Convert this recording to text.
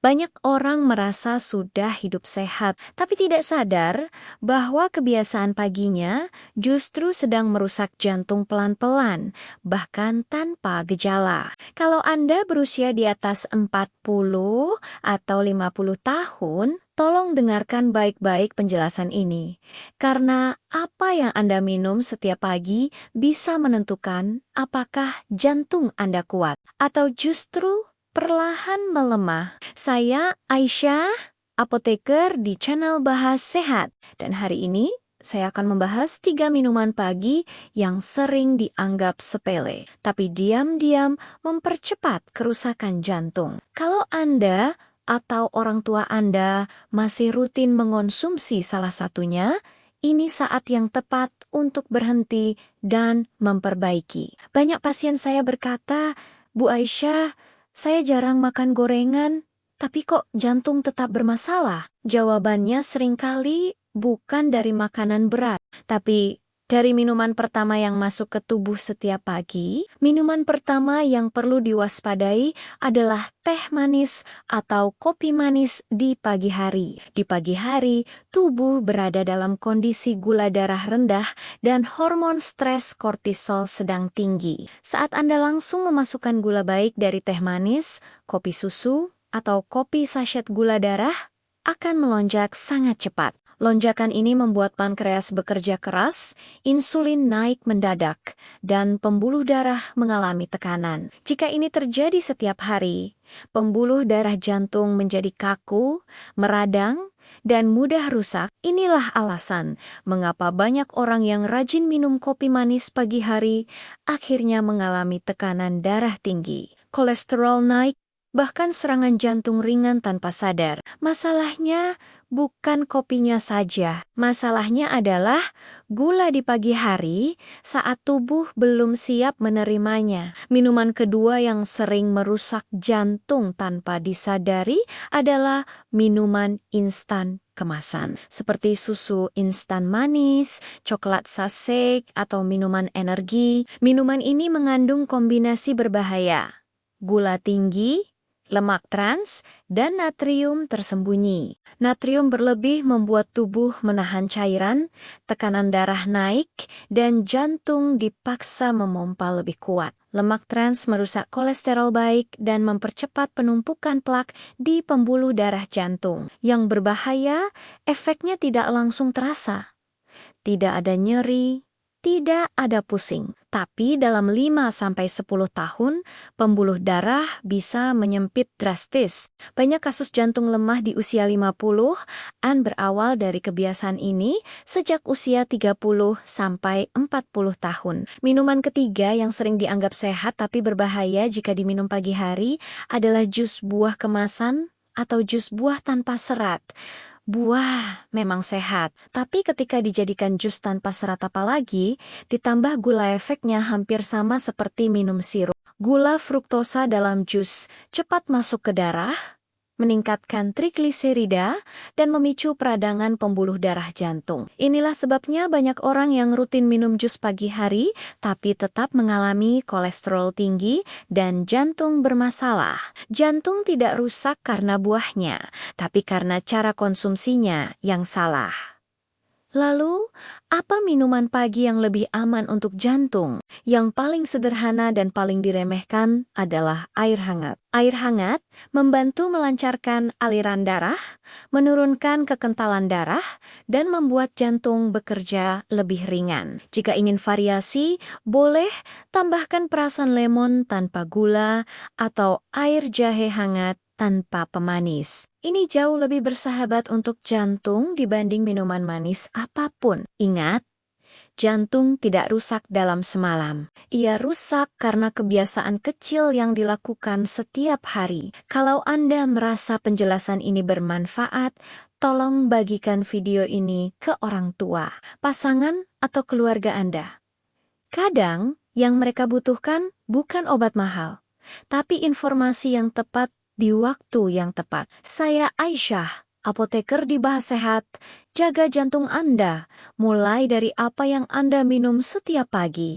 Banyak orang merasa sudah hidup sehat, tapi tidak sadar bahwa kebiasaan paginya justru sedang merusak jantung pelan-pelan, bahkan tanpa gejala. Kalau Anda berusia di atas 40 atau 50 tahun, tolong dengarkan baik-baik penjelasan ini. Karena apa yang Anda minum setiap pagi bisa menentukan apakah jantung Anda kuat atau justru perlahan melemah. Saya Aisyah, apoteker di channel Bahas Sehat. Dan hari ini saya akan membahas 3 minuman pagi yang sering dianggap sepele, tapi diam-diam mempercepat kerusakan jantung. Kalau Anda atau orang tua Anda masih rutin mengonsumsi salah satunya, ini saat yang tepat untuk berhenti dan memperbaiki. Banyak pasien saya berkata, "Bu Aisyah, saya jarang makan gorengan, tapi kok jantung tetap bermasalah?" Jawabannya seringkali bukan dari makanan berat, tapi dari minuman pertama yang masuk ke tubuh setiap pagi. Minuman pertama yang perlu diwaspadai adalah teh manis atau kopi manis di pagi hari. Di pagi hari, tubuh berada dalam kondisi gula darah rendah dan hormon stres kortisol sedang tinggi. Saat Anda langsung memasukkan gula baik dari teh manis, kopi susu, atau kopi sachet gula darah, akan melonjak sangat cepat. Lonjakan ini membuat pankreas bekerja keras, insulin naik mendadak, dan pembuluh darah mengalami tekanan. Jika ini terjadi setiap hari, pembuluh darah jantung menjadi kaku, meradang, dan mudah rusak. Inilah alasan mengapa banyak orang yang rajin minum kopi manis pagi hari akhirnya mengalami tekanan darah tinggi, kolesterol naik, bahkan serangan jantung ringan tanpa sadar. Masalahnya bukan kopinya saja. Masalahnya adalah gula di pagi hari saat tubuh belum siap menerimanya. Minuman kedua yang sering merusak jantung tanpa disadari adalah minuman instan kemasan, seperti susu instan manis, coklat sachet, atau minuman energi. Minuman ini mengandung kombinasi berbahaya: gula tinggi, lemak trans, dan natrium tersembunyi. Natrium berlebih membuat tubuh menahan cairan, tekanan darah naik, dan jantung dipaksa memompa lebih kuat. Lemak trans merusak kolesterol baik dan mempercepat penumpukan plak di pembuluh darah jantung. Yang berbahaya, efeknya tidak langsung terasa. Tidak ada nyeri, tidak ada pusing. Tapi dalam 5-10 tahun, pembuluh darah bisa menyempit drastis. Banyak kasus jantung lemah di usia 50-an berawal dari kebiasaan ini sejak usia 30-40 tahun. Minuman ketiga yang sering dianggap sehat tapi berbahaya jika diminum pagi hari adalah jus buah kemasan atau jus buah tanpa serat. Buah memang sehat, tapi ketika dijadikan jus tanpa serat apalagi, ditambah gula, efeknya hampir sama seperti minum sirup. Gula fruktosa dalam jus cepat masuk ke darah, meningkatkan trigliserida, dan memicu peradangan pembuluh darah jantung. Inilah sebabnya banyak orang yang rutin minum jus pagi hari, tapi tetap mengalami kolesterol tinggi dan jantung bermasalah. Jantung tidak rusak karena buahnya, tapi karena cara konsumsinya yang salah. Lalu, apa minuman pagi yang lebih aman untuk jantung? Yang paling sederhana dan paling diremehkan adalah air hangat. Air hangat membantu melancarkan aliran darah, menurunkan kekentalan darah, dan membuat jantung bekerja lebih ringan. Jika ingin variasi, boleh tambahkan perasan lemon tanpa gula atau air jahe hangat tanpa pemanis. Ini jauh lebih bersahabat untuk jantung dibanding minuman manis apapun. Ingat, jantung tidak rusak dalam semalam. Ia rusak karena kebiasaan kecil yang dilakukan setiap hari. Kalau Anda merasa penjelasan ini bermanfaat, tolong bagikan video ini ke orang tua, pasangan, atau keluarga Anda. Kadang, yang mereka butuhkan bukan obat mahal, tapi informasi yang tepat di waktu yang tepat. Saya Aisyah, apoteker di Bahas Sehat. Jaga jantung Anda, mulai dari apa yang Anda minum setiap pagi.